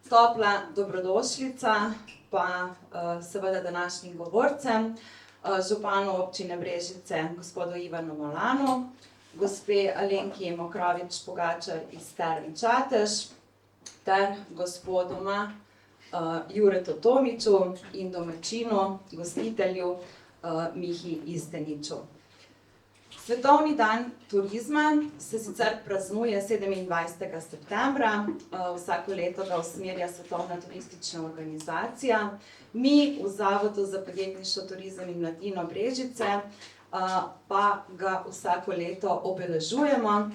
Topla dobrodošlica pa seveda današnjim govorcem, županu občine Brežice, gospodu Ivanu Molanu, gospe Alenki Mokrovič-Pogačar iz Term Čatež ter gospodoma Juretu Tomiću in domačinu, gostitelju Mihi Izdeniču. Svetovni dan turizma se sicer praznuje 27. septembra, vsako leto ga usmerja Svetovna turistična organizacija. Mi v Zavodu za podjetništvo, turizem in mladino Brežice pa ga vsako leto obeležujemo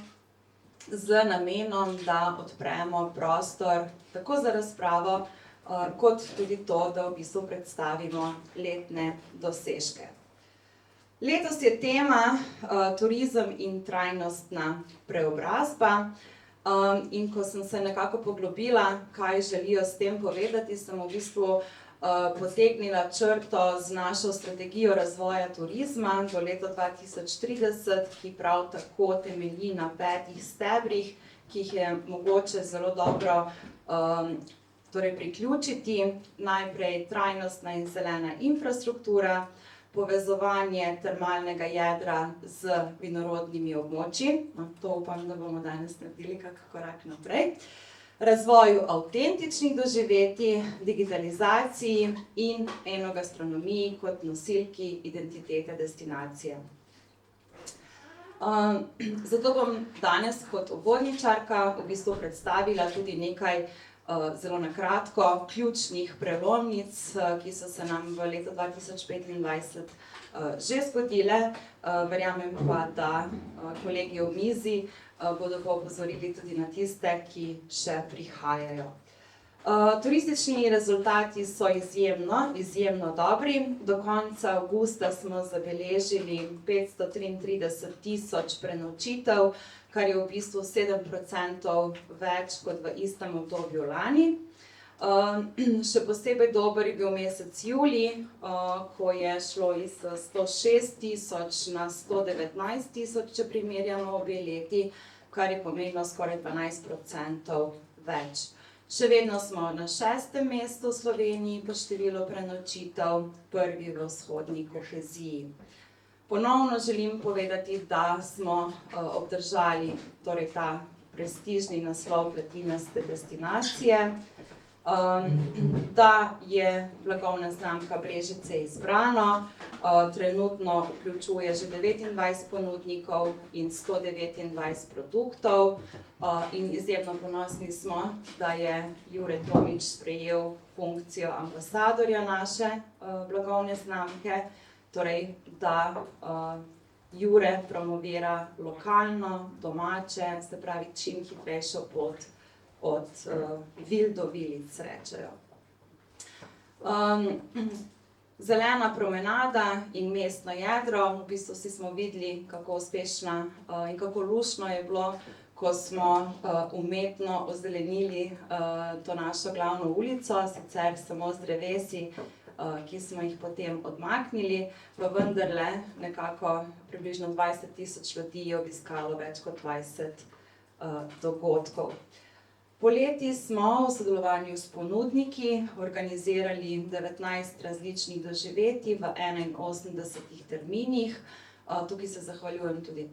z namenom, da odpremo prostor tako za razpravo, kot tudi to, da v bistvu predstavimo letne dosežke. Letos je tema turizem in trajnostna preobrazba in ko sem se nekako poglobila, kaj želijo s tem povedati, sem v bistvu potegnila črto z našo strategijo razvoja turizma do leta 2030, ki prav tako temelji na 5 stebrih, ki jih je mogoče zelo dobro priključiti. Najprej trajnostna in zelena infrastruktura, povezovanje termalnega jedra z vinorodnimi območji, to upam, da bomo danes naredili kak korak naprej, razvoju avtentičnih doživetij, digitalizaciji in enogastronomiji kot nosilki identitete destinacije. Zato bom danes kot uvodničarka v bistvu predstavila tudi nekaj zelo na kratko ključnih prelomnic, ki so se nam v letu 2025 že zgodile. Verjamem pa, da kolegi v mizi bodo pa opozorili tudi na tiste, ki še prihajajo. Turistični rezultati so izjemno dobri. Do konca avgusta smo zabeležili 533.000 prenočitev, kar je v bistvu 7% več kot v istem obdobju lani. Še posebej dober je bil mesec julij, ko je šlo iz 106.000 na 119.000, če primerjamo obe leti, kar je pomenilo skoraj 12% več. Še vedno smo na 6. mestu v Sloveniji po številu prenočitev, prvi v vzhodni koheziji. Ponovno želim povedati, da smo obdržali ta prestižni naslov platinaste destinacije, da je blagovna znamka Brežice izbrano, trenutno vključuje že 29 ponudnikov in 129 produktov in izjemno ponosni smo, da je Jure Tomić sprejel funkcijo ambasadorja naše blagovne znamke, torej da Jure promovira lokalno, domače, se pravi čim hitrejšo pot od vil do vilic, rečejo. Zelena promenada in mestno jedro, v bistvu vsi smo videli, kako uspešna in kako luštno je bilo, ko smo umetno ozelenili to našo glavno ulico, sicer samo z drevesi, ki smo jih potem odmaknili, pa vendarle nekako približno 20.000 ljudi je obiskalo več kot 20 dogodkov. Poleti smo v sodelovanju s ponudniki organizirali 19 različnih doživetij v 81 terminih. Tukaj se zahvaljujem tudi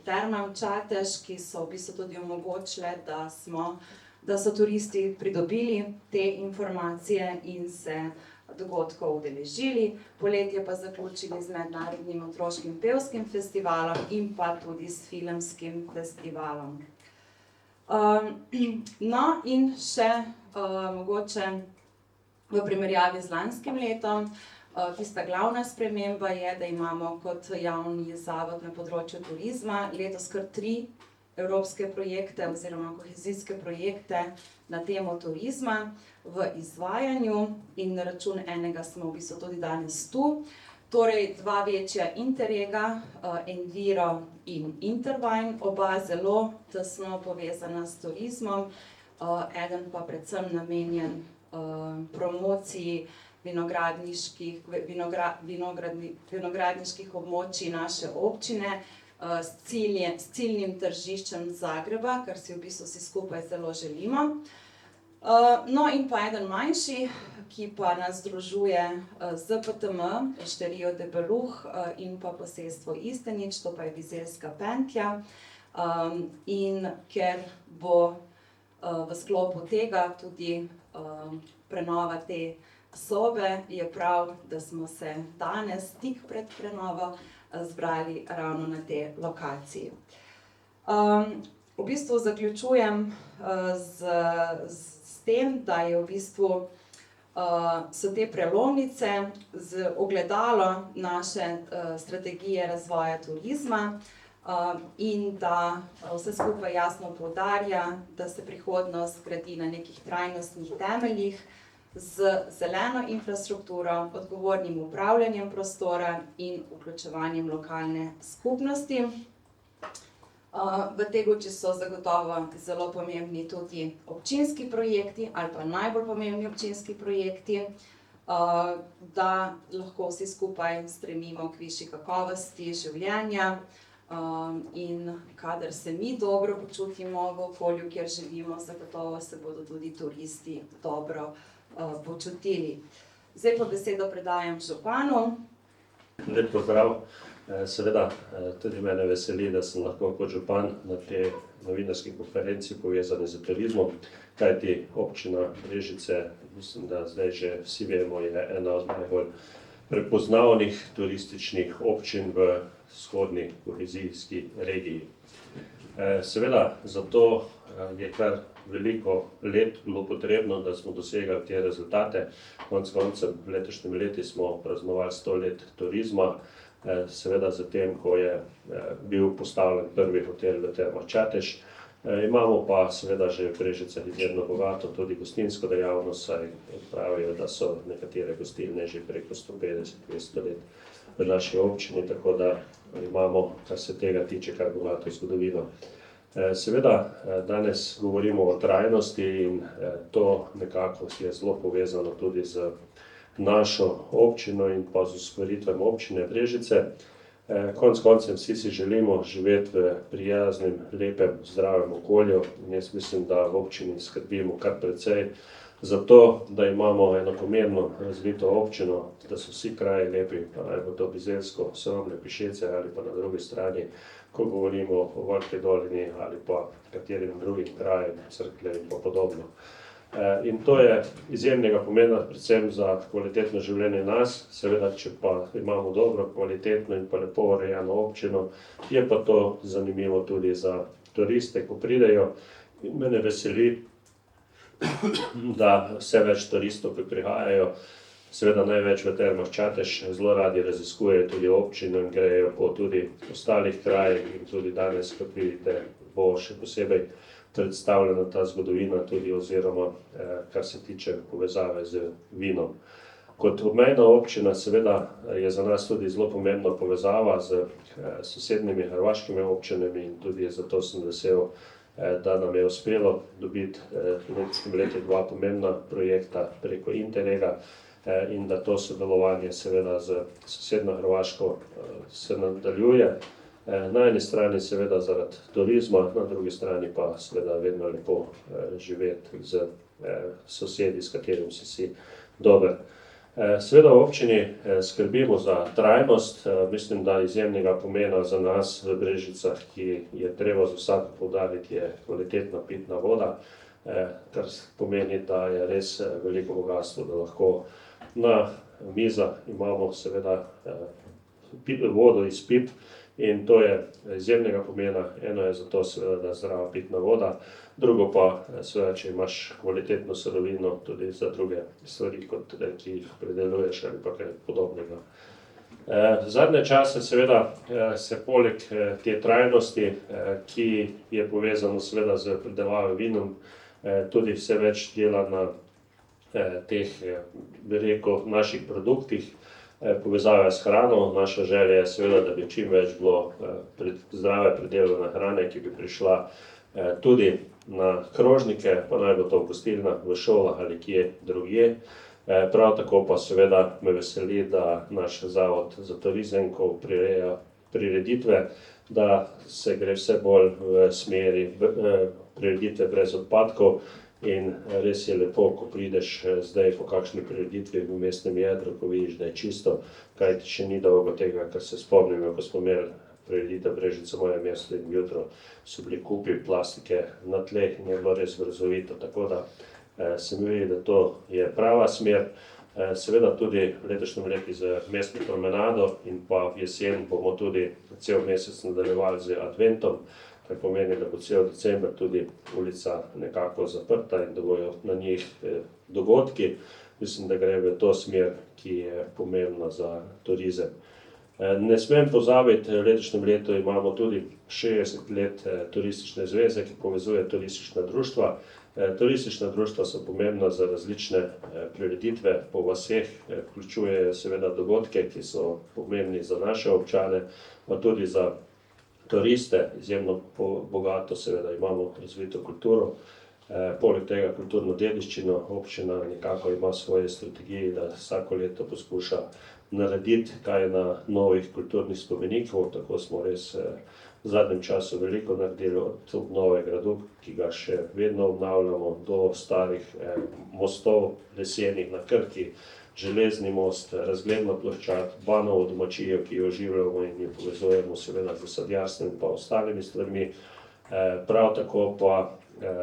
Termam Čatež, ki so v bistvu tudi omogočile, da so turisti pridobili te informacije in se dogodkov udeležili. Poletje pa zaključili z mednarodnim otroškim pevskim festivalom in pa tudi s filmskim festivalom. No in še mogoče v primerjavi z lanskim letom, tista glavna sprememba je, da imamo kot javni zavod na področju turizma letos kar 3 evropske projekte oziroma kohezijske projekte na temo turizma v izvajanju in na račun enega smo v bistvu tudi danes tu. Torej 2 večja interrega, Enviro in Intervine, oba zelo tesno povezana s turizmom, eden pa predvsem namenjen promociji vinogradniških območij naše občine, s ciljnim tržiščem Zagreba, kar si v bistvu vsi skupaj zelo želimo. No in pa eden manjši, ki pa nas združuje ZPTM, Šterijo Debeluh in pa posestvo Istenič, to pa je Bizeljska pentlja. In ker bo v sklopu tega tudi prenova te sobe, je prav, da smo se danes tik pred prenovo zbrali ravno na tej lokaciji. V bistvu zaključujem s tem, da je v bistvu so te prelomnice z ogledalo naše strategije razvoja turizma in da vse skupaj jasno poudarja, da se prihodnost gradi na nekih trajnostnih temeljih z zeleno infrastrukturo, odgovornim upravljanjem prostora in vključevanjem lokalne skupnosti. V tej luči so zagotovo zelo pomembni tudi občinski projekti ali pa najbolj pomembni občinski projekti, da lahko vsi skupaj stremimo k višji kakovosti življenja in kadar se mi dobro počutimo v okolju, kjer živimo, zagotovo se bodo tudi turisti dobro počutili. Zdaj pa besedo predajam županu. Lep pozdrav. Seveda tudi mene veseli, da sem lahko kot župan na tej novinarski konferenci povezan z turizmom, kajti občina Brežice, mislim, da zdaj že vsi vemo, je ena od najbolj prepoznavnih turističnih občin v vzhodni kohezijski regiji. Seveda, zato je kar veliko let bilo potrebno, da smo dosegali te rezultate. Konec koncev v letošnjem letu smo praznovali 100 let turizma, seveda zatem, ko je bil postavljen prvi hotel v Termah Čatež. Imamo pa seveda že v Brežicah izjemno bogato tudi gostinsko dejavnost, saj pravijo, da so nekatere gostilne že preko 150-200 let v naši občini, tako da imamo, kar se tega tiče, kar bogato zgodovino. Seveda, danes govorimo o trajnosti in to nekako je zelo povezano tudi z našo občino in pa z usmeritvijo občine Brežice. Konec koncev vsi si želimo živeti v prijaznem, lepem, zdravem okolju in jaz mislim, da v občini skrbimo kar precej za to, da imamo enakomerno razvito občino, da so vsi kraji lepi, pa naj bo to Bizeljsko, Sromlje, Pišece ali pa na drugi strani, ko govorimo o Veliki dolini ali pa katerim drugim krajem, Cerklje in podobno. In to je izjemnega pomena predvsem za kvalitetno življenje nas, seveda, če pa imamo dobro, kvalitetno in pa lepo urejeno občino, je pa to zanimivo tudi za turiste, ko pridejo. In mene veseli, da vse več turistov, ki prihajajo, seveda največ v Termah Čatež, zelo radi raziskujejo tudi občino in grejo po tudi ostalih krajih in tudi danes, kot vidite, bo še posebej predstavljena ta zgodovina tudi oziroma kar se tiče povezave z vinom. Kot obmejna občina seveda je za nas tudi zelo pomembna povezava z sosednjimi hrvaškimi občinami in tudi zato sem vesel, da nam je uspelo dobiti v letošnjem letu 2 pomembna projekta preko Interrega in da to sodelovanje seveda z sosednjo Hrvaško se nadaljuje. Na eni strani seveda zaradi turizma, na drugi strani pa seveda vedno lepo živeti z sosedi, s katerimi si dober. Seveda v občini skrbimo za trajnost, mislim, da izjemnega pomena za nas v Brežicah, ki je treba za vsako poudariti, je kvalitetna pitna voda, kar pomeni, da je res veliko bogastvo, da lahko na mizah imamo seveda vodo iz pip. In to je izjemnega pomena, eno je zato seveda, da je zdrava pitna voda, drugo pa seveda, če imaš kvalitetno surovino tudi za druge stvari, kot ki jih predeluješ ali pa kaj podobnega. Zadnje čase seveda se poleg te trajnosti, ki je povezano seveda z predelavo vinom, tudi vse več dela na teh, bi rekel, naših produktih, povezave s hrano. Naša želja je seveda, da bi čim več bilo zdrave predelane hrane, ki bi prišla tudi na krožnike, pa naj bo to v gostilnah, v šolah ali kje drugje. Prav tako pa seveda me veseli, da naš Zavod za turizem, ko prireja prireditve, da se gre vse bolj v smeri prireditve brez odpadkov In res je lepo, ko prideš zdaj po kakšni prireditvi v mestnem jedru, ko vidiš, da je čisto, kajti še ni dolgo tega, kar se spomnimo, ko smo imeli prireditev Brežice moje mesto in jutro so bili kupi plastike na tleh in je bilo res grozovito, tako da se mi vidi, da to je prava smer. Seveda tudi v letošnjem letu z mestno promenado in pa v jesen bomo tudi cel mesec nadaljevali z adventom, kar pomeni, da bo cel december tudi ulica nekako zaprta in da bojo na njih dogodki. Mislim, da gre v to smer, ki je pomembna za turizem. Ne smem pozabiti, v letošnjem letu imamo tudi 60 let turistične zveze, ki povezuje turistična društva. Turistična društva so pomembna za različne prireditve po vaseh, vključujejo seveda dogodke, ki so pomembni za naše občane, pa tudi za turiste, izjemno bogato seveda imamo razvito kulturo. Poleg tega kulturno dediščino občina nekako ima svoje strategije, da vsako leto poskuša narediti kaj na novih kulturnih spomenikov, tako smo res v zadnjem času veliko naredili od obnove gradu, ki ga še vedno obnavljamo, do starih mostov lesenih na Krki, železni most, razgledna ploščad, Banovo domačijo, ki jo oživljamo in jo povezujemo seveda z sadjarstvom in pa ostalimi stvarmi. Prav tako pa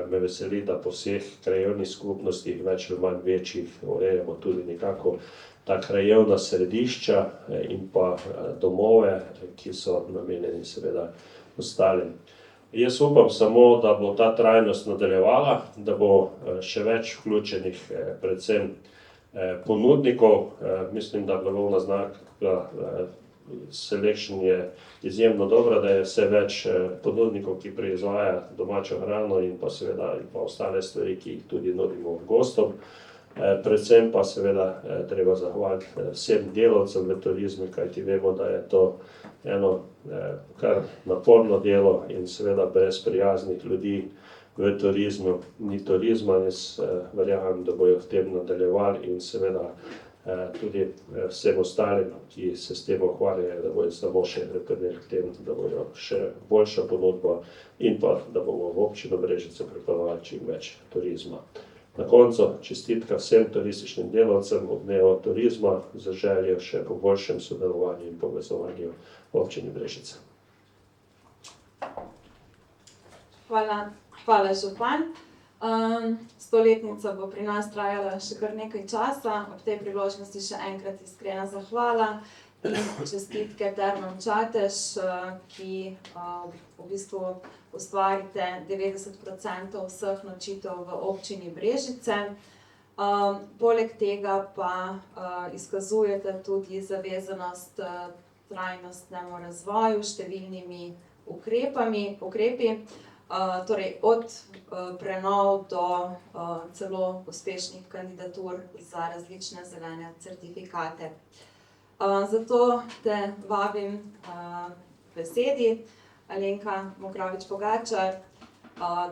me veseli, da po vseh krajevnih skupnostih, več ali manj večjih, urejamo tudi nekako ta krajevna središča in pa domove, ki so namenjeni seveda ostalim. Jaz upam samo, da bo ta trajnost nadaljevala, da bo še več vključenih predvsem ponudnikov. Mislim, da blagovna znamka Selection je izjemno dobra, da je vse več ponudnikov, ki proizvaja domačo hrano in pa seveda in pa ostale stvari, ki jih tudi nudimo gostom. Predvsem pa seveda treba zahvaliti vsem delavcem v turizmu, kajti vemo, da je to eno kar naporno delo in seveda brez prijaznih ljudi v turizmu ni turizma. Jaz verjamem, da bojo v tem nadaljevali in seveda tudi vsem ostalim, ki se s tem ukvarjajo, da bojo samo še pripomogli k temu, da bojo še boljša ponudba in pa da bomo v občino Brežice pripeljali čim več turizma. Na koncu čestitka vsem turističnim delavcem ob dnevu turizma z željo še po boljšem sodelovanju in povezovanju v občini Brežice. Hvala župan. Stoletnica bo pri nas trajala še kar nekaj časa, ob tej priložnosti še enkrat iskrena zahvala in čestitke Termam Čatež, ki v bistvu ustvarite 90% vseh nočitev v občini Brežice. Poleg tega pa izkazujete tudi zavezanost trajnostnemu razvoju s številnimi ukrepi, torej od prenov do celo uspešnih kandidatur za različne zelene certifikate. Zato te vabim besedi, Alenka Mokrovič-Pogačar,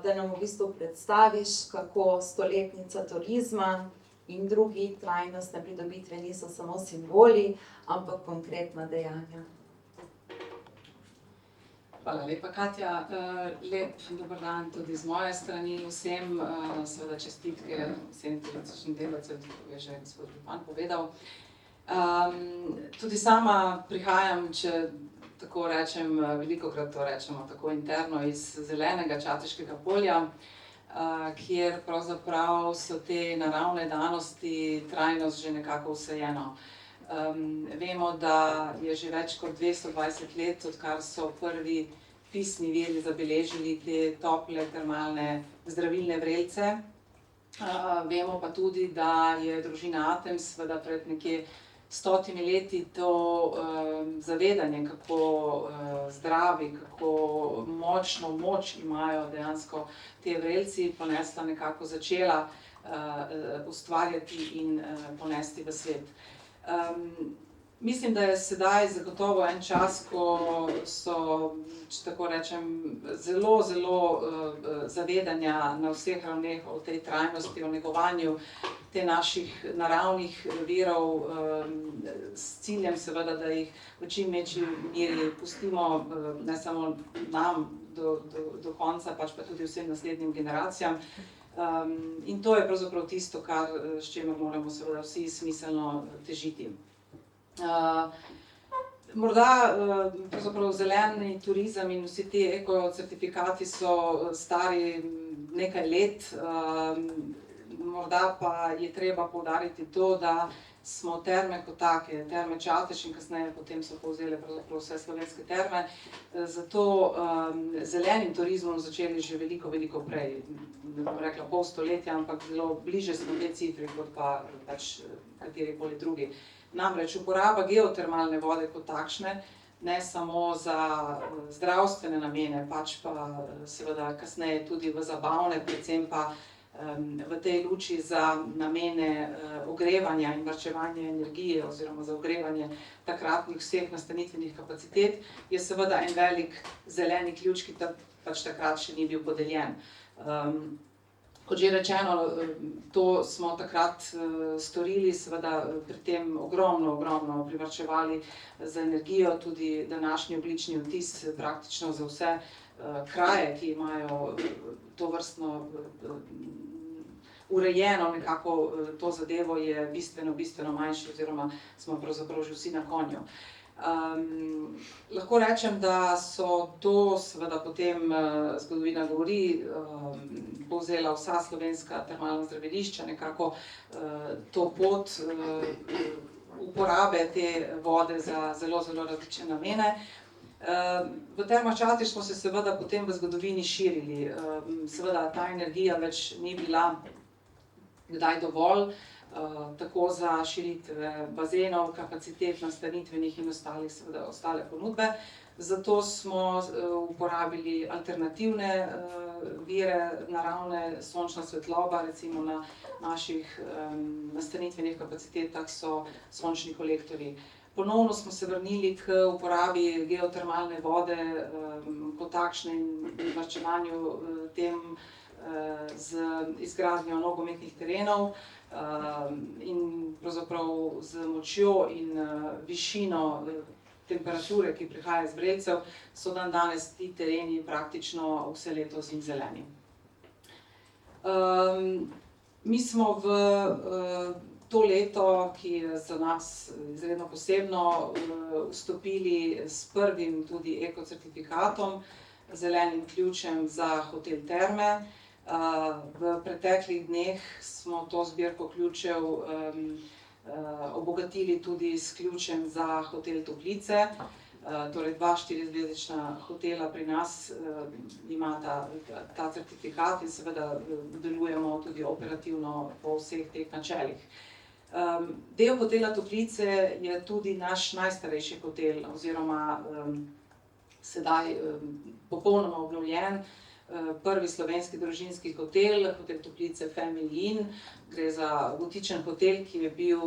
da nam v bistvu predstaviš, kako stoletnica turizma in drugi trajnostne pridobitve niso samo simboli, ampak konkretna dejanja. Hvala lepa, Katja. Lep dober dan tudi z moje strani vsem, seveda čestitke vsem turističnim delavcem, tako je že gospod župan povedal. Tudi sama prihajam, če tako rečem, velikokrat to rečemo tako interno, iz zelenega Čateškega polja, kjer pravzaprav so te naravne danosti, trajnost že nekako vseeno. Vemo, da je že več kot 220 let, odkar so prvi pisni viri zabeležili te tople termalne zdravilne vrelce. Vemo pa tudi, da je družina Atems seveda pred nekje 100 leti to zavedanje, kako zdravi, kako močno moč imajo dejansko te vrelci, ponesla nekako začela ustvarjati in ponesti v svet. Mislim, da je sedaj zagotovo en čas, ko so, če tako rečem, zelo zavedanja na vseh ravneh o tej trajnosti, o negovanju te naših naravnih virov, s ciljem seveda, da jih v čim večji meri pustimo ne samo nam do konca, pač pa tudi vsem naslednjim generacijam. In to je pravzaprav tisto, s čimer moramo seveda vsi smiselno težiti. Morda pravzaprav zeleni turizem in vsi ti ekocertifikati so stari nekaj let, morda pa je treba poudariti to, da smo terme kot take, terme Čatež in kasneje potem so povzele pravzaprav vse slovenske terme, zato zelenim turizmom začeli že veliko prej, ne bom rekla pol stoletja, ampak zelo bliže smo tej cifri kot pa pač katerikoli drugi. Namreč uporaba geotermalne vode kot takšne, ne samo za zdravstvene namene, pač pa seveda kasneje tudi v zabavne, predvsem pa v tej luči za namene ogrevanja in varčevanja energije oziroma za ogrevanje takratnih vseh nastanitvenih kapacitet, je seveda en velik zeleni ključ, ki pač takrat še ni bil podeljen. Kot že rečeno, to smo takrat storili, seveda pri tem ogromno privarčevali za energijo, tudi današnji ogljični odtis praktično za vse kraje, ki imajo tovrstno urejeno nekako to zadevo, je bistveno manjši oziroma smo pravzaprav že vsi na konju. Lahko rečem, da so to seveda potem, zgodovina govori, povzela vsa slovenska termalna zdravilišča, nekako to pot uporabe te vode za zelo različne namene. V Termah Čatež smo se seveda potem v zgodovini širili, seveda ta energija več ni bila kdaj dovolj, tako za širitve bazenov, kapacitet nastanitvenih in ostale ponudbe. Zato smo uporabili alternativne vire, naravne, sončna svetloba, recimo na naših nastanitvenih kapacitetah so sončni kolektorji. Ponovno smo se vrnili k uporabi geotermalne vode kot takšne in varčevanju tem z izgradnjo nogometnih terenov in pravzaprav z močjo in višino temperature, ki prihaja iz vrelcev, so danes ti tereni praktično vse leto zeleni. Mi smo v to leto, ki je za nas izredno posebno, vstopili s prvim tudi ekocertifikatom, zelenim ključem za hotel Terme. V preteklih dneh smo to zbirko ključev obogatili tudi s ključem za hotel Toplice. Torej dva 4-zvezdična hotela pri nas imata ta certifikat in seveda delujemo tudi operativno po vseh teh načelih. Del hotela Toplice je tudi naš najstarejši hotel oziroma sedaj popolnoma obnovljen, prvi slovenski družinski hotel, hotel Toplice Family Inn. Gre za gotičen hotel, ki je bil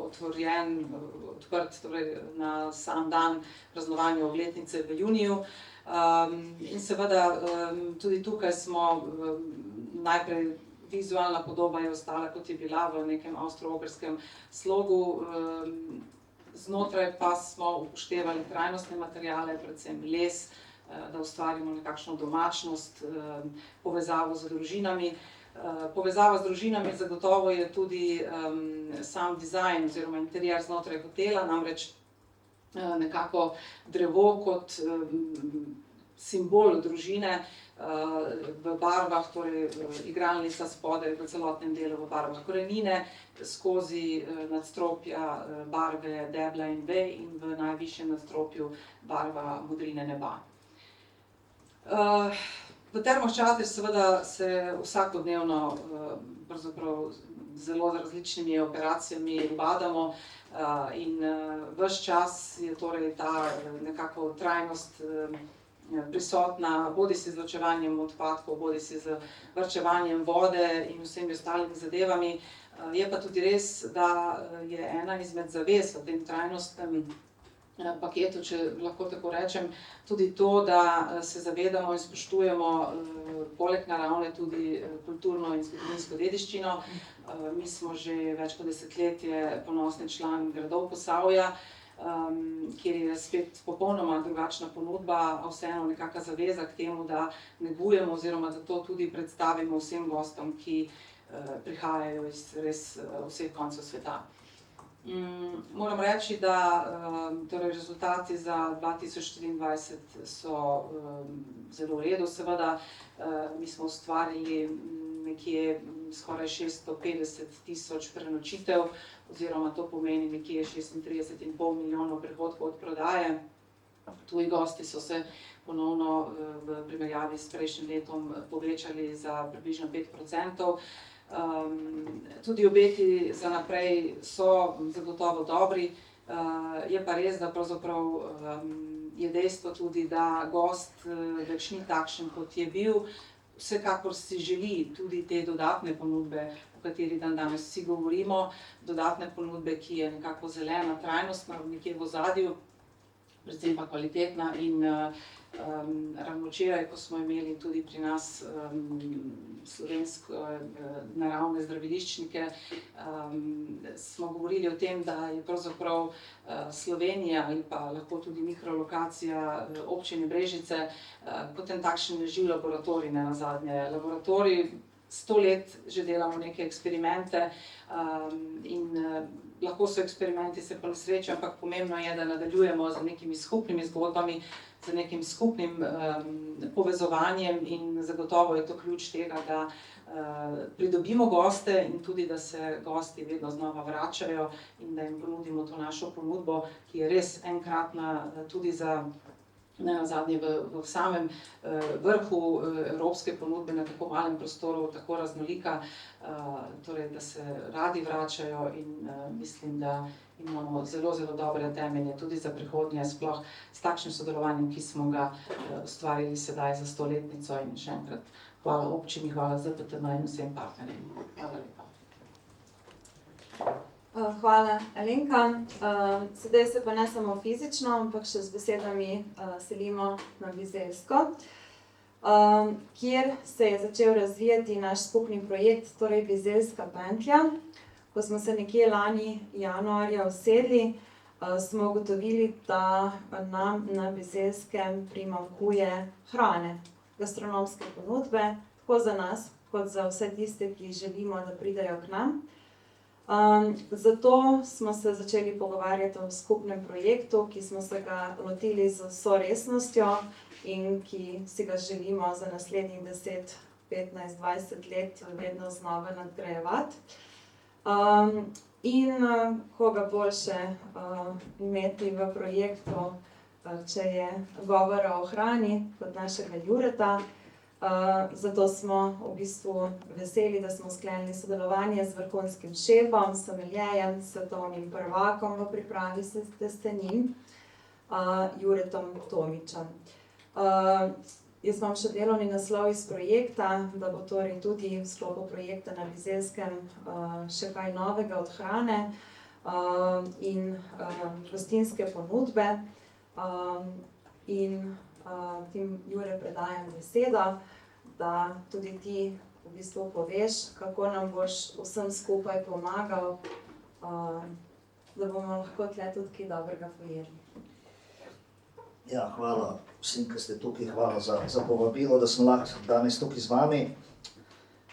odprt torej na sam dan praznovanja obletnice v juniju. In seveda tudi tukaj smo najprej vizualna podoba je ostala, kot je bila v nekem avstro-ogrskem slogu, znotraj pa smo upoštevali trajnostne materiale, predvsem les, da ustvarimo nekakšno domačnost, povezavo z družinami. Povezava z družinami zagotovo je tudi sam dizajn oziroma interier znotraj hotela, namreč nekako drevo kot simbol družine v barvah, torej igralnica spodaj v celotnem delu v barvah korenine, skozi nadstropja barve debla in vej in v najvišjem nadstropju barva modrine neba. V Termah Čatež seveda se vsakodnevno pravzaprav zelo z različnimi operacijami ubadamo in ves čas je torej ta nekako trajnost prisotna, bodisi z ločevanjem odpadkov, bodisi z varčevanjem vode in vsemi ostalimi zadevami. Je pa tudi res, da je ena izmed zavez v tem trajnostnem paketu, če lahko tako rečem, tudi to, da se zavedamo in spoštujemo poleg naravne tudi kulturno in zgodovinsko dediščino. Mi smo že več kot desetletje ponosni član Gradov Posavja kjer je spet popolnoma drugačna ponudba, a vseeno nekakšna zaveza k temu, da negujemo oziroma da to tudi predstavimo vsem gostom, ki prihajajo iz res vseh koncev sveta. Moram reči, da torej rezultati za 2024 so zelo v redu, seveda. Mi smo ustvarili nekje skoraj 650.000 prenočitev, oziroma to pomeni nekje 36,5 milijonov prihodkov od prodaje. Tuji gosti so se ponovno v primerjavi s prejšnjim letom povečali za približno 5%. Tudi obeti za naprej so zagotovo dobri. Je pa res, da pravzaprav je dejstvo tudi, da gost več ni takšen, kot je bil. Vsekakor si želi tudi te dodatne ponudbe, o kateri danes vsi govorimo, dodatne ponudbe, ki je nekako zelena, trajnostna, nekje v ozadju, predvsem pa kvalitetna. In ravno včeraj, ko smo imeli tudi pri nas slovenske naravne zdraviliščnike, smo govorili o tem, da je pravzaprav Slovenija ali pa lahko tudi mikrolokacija občine Brežice kot en takšen živ laboratorij, nenazadnje. Laboratorij 100 let že delamo neke eksperimente in lahko so eksperimenti, se pa nesrečijo, ampak pomembno je, da nadaljujemo z nekimi skupnimi zgodbami, z nekim skupnim povezovanjem in zagotovo je to ključ tega, da pridobimo goste in tudi, da se gosti vedno znova vračajo in da jim ponudimo to našo ponudbo, ki je res enkratna tudi za nenazadnje v samem vrhu evropske ponudbe na tako malem prostoru, tako raznolika, torej da se radi vračajo in mislim, da imamo zelo, zelo dobre temelje tudi za prihodnje, sploh s takšnim sodelovanjem, ki smo ga ustvarili sedaj za 100-letnico. In še enkrat hvala občini, hvala ZPTN in vsem partnerjem. Hvala lepa. Hvala, Alenka. Sedaj se pa ne samo fizično, ampak še z besedami selimo na Bizeljsko, kjer se je začel razvijati naš skupni projekt, torej Bizeljska pentlja. Ko smo se nekje lani januarja usedli, smo ugotovili, da nam na Bizeljskem primanjkuje hrane, gastronomske ponudbe, tako za nas, kot za vse tiste, ki želimo, da pridejo k nam. Zato smo se začeli pogovarjati o skupnem projektu, ki smo se ga lotili z vso resnostjo in ki si ga želimo za naslednjih 10, 15, 20 let vedno znova nadgrajevati. In koga boljše imeti v projektu, če je govora o hrani, kot našega Jureta. Zato smo v bistvu veseli, da smo sklenili sodelovanje z vrhunskim šefom, someljejem, svetovnim prvakom v pripravi testenin, Juretom Tomičem. Jaz imam še delovni naslov iz projekta, da bo torej tudi v sklopu projekta na Bizeljskem še kaj novega od hrane in gostinske ponudbe. In tim, Jure, predajam besedo, da tudi ti v bistvu poveš, kako nam boš vsem skupaj pomagal, da bomo lahko tle tudi kaj dobrega pojedli. Ja, hvala vsem, ki ste tukaj, hvala za povabilo, da sem lahko danes tukaj z vami.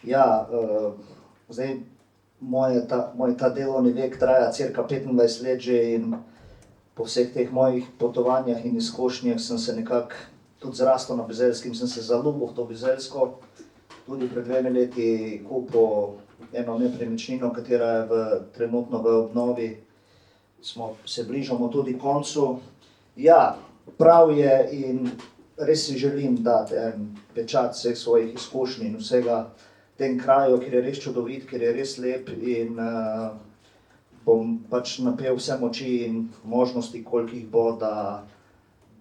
Ja, zdaj, moj ta delovni vek traja cirka 25 let že in po vseh teh mojih potovanjah in izkušnjah sem se nekako tudi zrastel na Bizeljskem, sem se zaljubil v to Bizeljsko. Tudi pred 2 leti kupil eno nepremičnino, katera je trenutno v obnovi. Se bližamo tudi koncu. Ja, prav je in res si želim dati en pečat vseh svojih izkušnj in vsega tem kraju, ker je res čudovit, ker je res lep in bom pač napel vse moči in možnosti, koliko jih bo,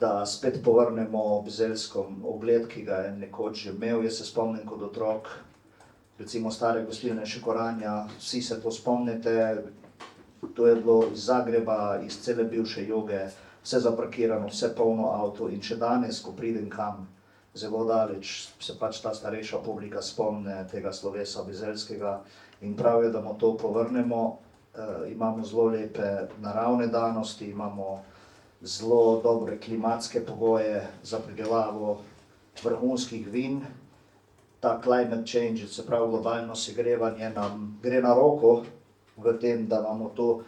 da spet povrnemo Bizeljsko ogled, ki ga je nekoč že imel. Jaz se spomnim kot otrok, recimo stare gostilne Šekoranja, vsi se to spomnite, to je bilo iz Zagreba, iz cele bivše Juge, vse zaparkirano, vse polno avto in še danes, ko pridem kam zelo daleč, se pač ta starejša publika spomne tega slovesa bizeljskega in prav je, da mu to povrnemo. imamo zelo lepe naravne danosti, imamo zelo dobre klimatske pogoje za pridelavo vrhunskih vin. Ta climate change, se pravi globalno segrevanje, nam gre na roko v tem, da imamo to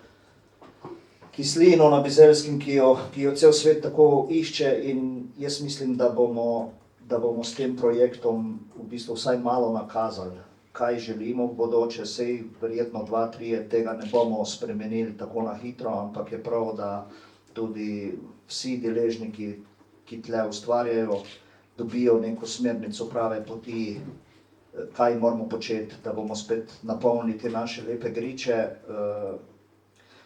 kislino na Bizelskem, ki jo cel svet tako išče, in jaz mislim, da bomo s tem projektom v bistvu vsaj malo nakazali, kaj želimo v bodoče. Sej verjetno 2-3 tega ne bomo spremenili tako na hitro, ampak je prav, da tudi vsi deležniki, ki tle ustvarjajo, dobijo neko smernico prave poti, kaj moramo početi, da bomo spet napolnili te naše lepe griče.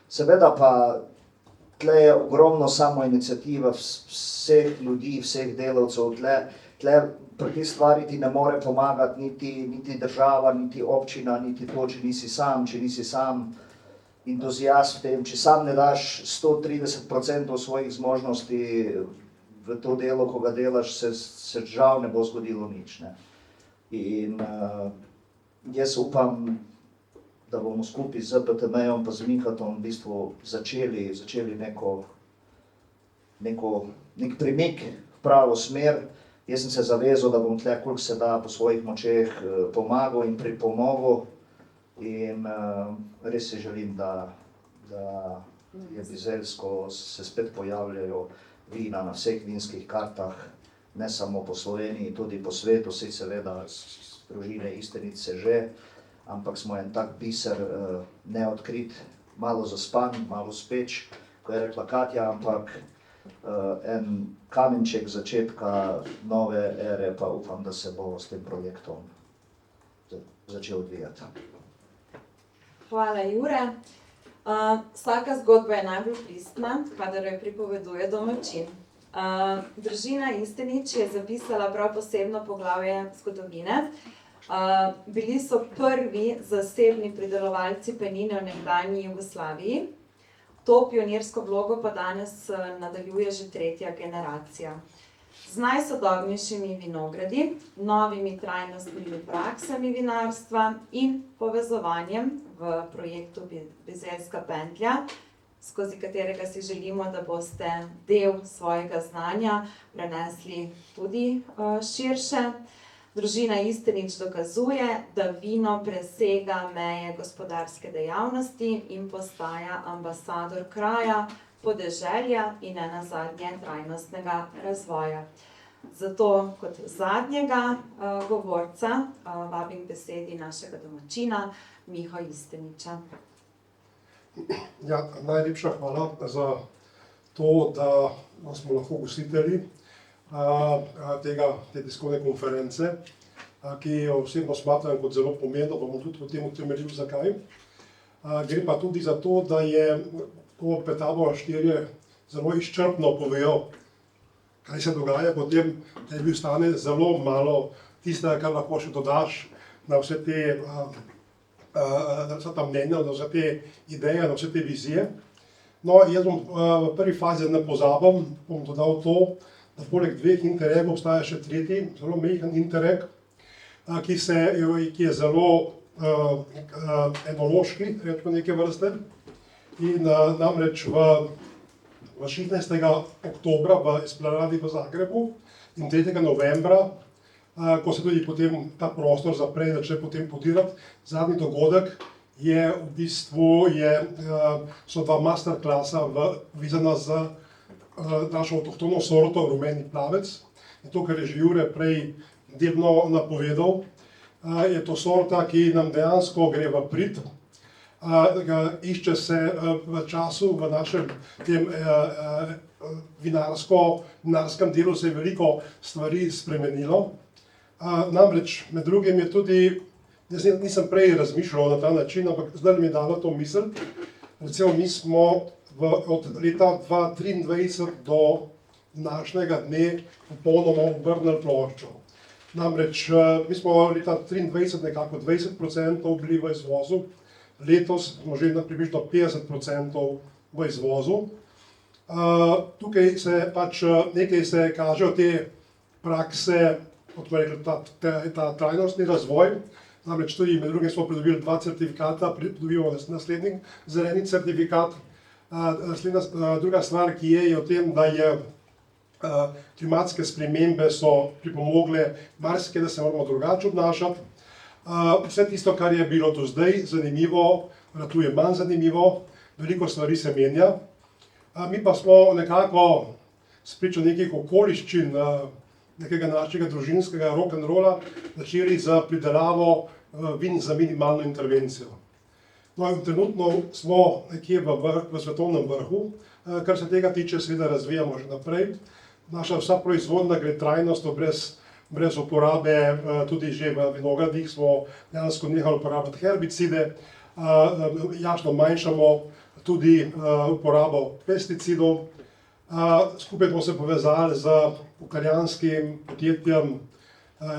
Seveda pa tle je ogromno samoiniciativa vseh ljudi, vseh delavcev. Tle pri tej stvari ti ne more pomagati niti država, niti občina, niti to, če nisi sam entuziast v tem, če sam ne daš 130% svojih zmožnosti v to delo, ko ga delaš, se žal ne bo zgodilo nič. Ne? In jaz upam, da bomo skupaj z PTM-jem pa z Mikatom v bistvu začeli nek premik v pravo smer. Jaz sem se zavezal, da bom tle, koliko se da po svojih močeh pomagal in pripomogel. In res si želim, da je Bizeljsko, se spet pojavljajo vina na vseh vinskih kartah, ne samo po Sloveniji, tudi po svetu. Saj seveda družine Istenice že, ampak smo en tak biser neodkrit, malo zaspan, malo speč, ko je rekla Katja, ampak en kamenček začetka nove ere, pa upam, da se bo s tem projektom začel odvijati. Hvala, Jure. Vsaka zgodba je najbolj pristna, kadar jo pripoveduje domačin. Družina Istenič je zapisala prav posebno poglavje zgodovine. Bili so prvi zasebni pridelovalci penine v nekdanji Jugoslaviji. To pionirsko vlogo pa danes nadaljuje že 3. generacija. Z najsodobnejšimi vinogradi, novimi trajnostnimi praksami vinarstva in povezovanjem v projektu Bizeljska pentlja, skozi katerega si želimo, da boste del svojega znanja prenesli tudi širše. Družina Istenič dokazuje, da vino presega meje gospodarske dejavnosti in postaja ambasador kraja, podeželja in nenazadnje trajnostnega razvoja. Zato kot zadnjega govorca vabim k besedi našega domačina, Miho Isteniča. Ja, najlepša hvala za to, da smo lahko gostitelji te tiskovne konference, ki jo osebno smatram kot zelo pomembno, bomo tudi o tem utemeljil, zakaj. Gre pa tudi za to, da je ko Petabo štirje zelo izčrpno povedal, kaj se dogaja, potem tebi ostane zelo malo tistega, kar lahko še dodaš na vse te vsa ta mnenja, na vse te ideje, na vse te vizije. No, jaz bom v prvi fazi ne pozabim, bom dodal to, da poleg 2 interregov obstaja še 3, zelo majhen interreg, ki je zelo enološki, rečemo neke vrste. In namreč v 16. oktobra v Esplanadi v Zagrebu in 3. novembra, ko se tudi potem ta prostor zapre in začne potem potirati, zadnji dogodek je v bistvu so 2 masterklasa vezana z našo avtohtono sorto rumeni plavec. In to, kar je že Jure prej delno napovedal, je to sorta, ki nam dejansko gre v prid. Išče se v času, v našem tem vinarskem delu se je veliko stvari spremenilo. Namreč med drugim je tudi, jaz nisem prej razmišljal na ta način, ampak zdaj mi je dalo to misel. Recimo mi smo od leta 2023 do današnjega dne popolnoma obrnili ploščo. Namreč mi smo leta 2023 nekako 20% bili v izvozu, letos smo že na približno 50% v izvozu. Tukaj se pač nekaj se kažejo te prakse, kot smo rekli, ta trajnostni razvoj. Namreč tudi med drugim smo pridobili 2 certifikata, pridobimo naslednji zeleni certifikat. Druga stvar, ki je v tem, da je klimatske spremembe so pripomogle marsikaj, da se moramo drugače obnašati. Vse tisto, kar je bilo do zdaj zanimivo, tu je manj zanimivo, veliko stvari se menja. Mi pa smo nekako spričo nekih okoliščin nekega našega družinskega rock'n'rolla začeli z pridelavo vin za minimalno intervencijo. No, in trenutno smo nekje v svetovnem vrhu, kar se tega tiče, seveda razvijamo že naprej. Naša vsa proizvodnja gre trajnostno, brez uporabe, tudi že v vinogradih smo dejansko nehali uporabljati herbicide, jasno manjšamo tudi uporabo pesticidov. Skupaj smo se povezali z ukrajinskim podjetjem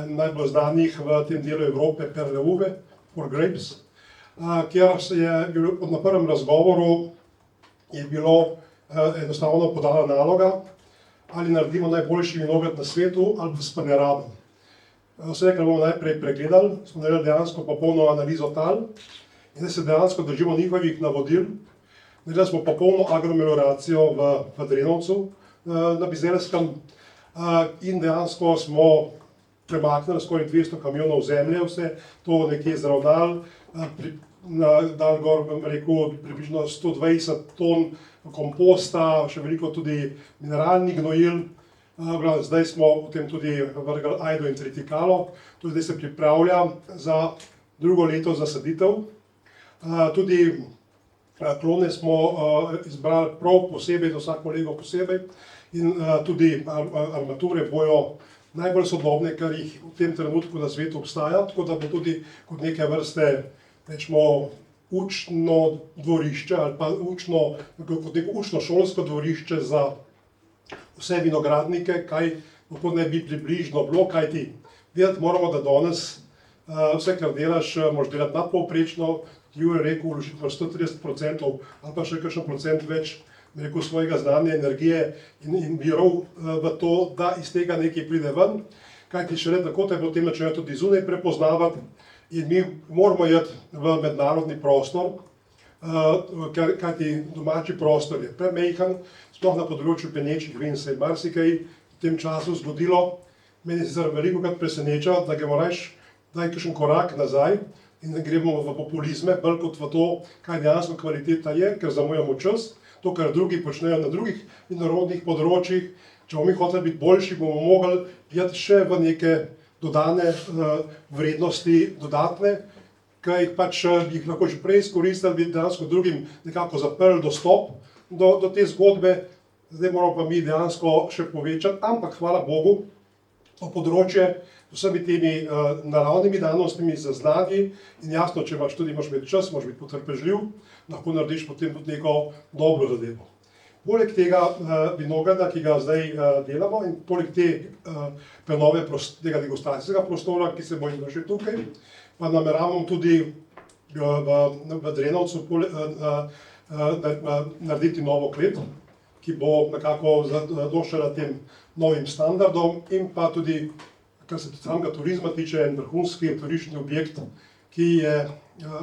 najbolj znanih v tem delu Evrope, Perle Uve, For Grapes, kjer se je na prvem razgovoru je bilo enostavno podana naloga, ali naredimo najboljši vinograd na svetu, ali pa ne rabimo. Vse, kar bomo najprej pregledali, smo naredili dejansko popolno analizo tal in da se dejansko držimo njihovih navodil. Naredili smo popolno agromelioracijo v Drenovcu na Bizeljskem in dejansko smo premaknili skoraj 200 kamionov zemlje, vse to nekje zravnali, dal gor, bom rekel, približno 120 ton komposta, še veliko tudi mineralnih gnojil. Zdaj smo potem tudi vrgli ajdo in tritikalo, tudi zdaj se pripravlja za drugo leto zasaditev. Tudi klone smo izbrali prav posebej, za vsako lego posebej in tudi armature bojo najbolj sodobne, kar jih v tem trenutku na svetu obstaja, tako da bo tudi kot neke vrste, rečemo, učno dvorišče ali pa kot neko učno šolsko dvorišče za vse vinogradnike, kaj lahko ne bi približno bilo, kajti vedeti moramo, da danes vse, kar delaš, moraš delati nadpovprečno. Jure rekel, vložiti 130% ali pa še kakšen procent več, rekel, svojega znanja, energije in virov v to, da iz tega nekaj pride ven, kajti šele tako te potem začnejo tudi zunaj prepoznavati in mi moramo iti v mednarodni prostor, kajti domači prostor je premajhen, sploh na področju penečih vin se je marsikaj v tem času zgodilo. Meni se velikokrat preseneča, da gremo raje daj kakšen korak nazaj in da gremo v populizme, bolj kot v to, kaj dejansko kvaliteta je, ker zamujamo čas, to, kar drugi počnejo na drugih vinorodnih področjih. Če bomo mi hoteli biti boljši, bomo mogli iti še v neke dodane vrednosti, dodatne, ki jih lahko že prej izkoristili, bi dejansko drugim nekako zaprli dostop do te zgodbe. Zdaj moramo pa mi dejansko še povečati, ampak hvala Bogu, to področje z vsemi temi naravnimi danostmi, z znanji in jasno, če imaš imeti čas, moraš biti potrpežljiv, lahko narediš potem tudi neko dobro zadevo. Poleg tega vinograda, ki ga zdaj delamo in poleg te prenove tega degustacijskega prostora, ki se bo še tukaj, pa nameravamo tudi v Drenovcu narediti novo klet, ki bo nekako zadoščala tem novim standardom in pa tudi, kar se samega turizma tiče, en vrhunski turistični objekt, ki je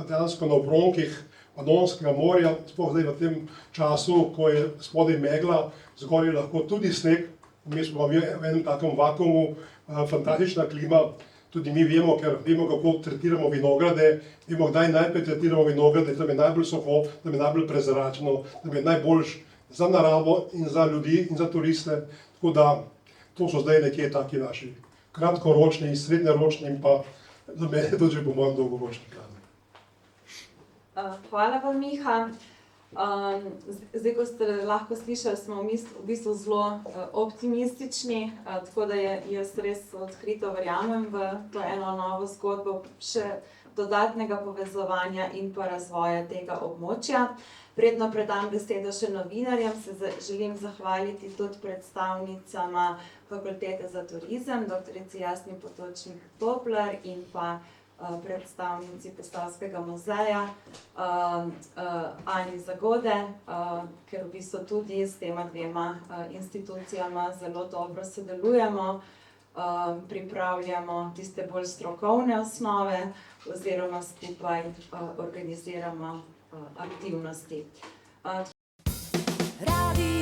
dejansko na obronkih Adonskega morja, sploh zdaj v tem času, ko je spodaj megla, zgoraj lahko tudi sneg, mi smo v enem takem vakuumu, fantastična klima, tudi mi vemo, ker vemo, kako tretiramo vinograde, vemo, kdaj najprej tretiramo vinograde, tam je najbolj suho, tam je najbolj prezračeno, tam je najboljš za naravo in za ljudi in za turiste, tako da to so zdaj nekje taki naši kratkoročni in srednjeročni in pa za mene tudi že po mojem dolgoročni plani. Hvala vam, Miha. Zdaj, ko ste lahko slišali, smo v bistvu zelo optimistični, tako da jaz res odkrito verjamem v to eno novo zgodbo še dodatnega povezovanja in pa razvoja tega območja. Predno predam besedo še novinarjem, se želim zahvaliti tudi predstavnicama Fakultete za turizem, dr. Jasni Potočnik-Toplar in pa predstavnici Posavskega muzeja Ani Zagode, ker v bistvu tudi s tema dvema institucijama zelo dobro sodelujemo. pripravljamo tiste bolj strokovne osnove oziroma skupaj organiziramo aktivnosti. Radio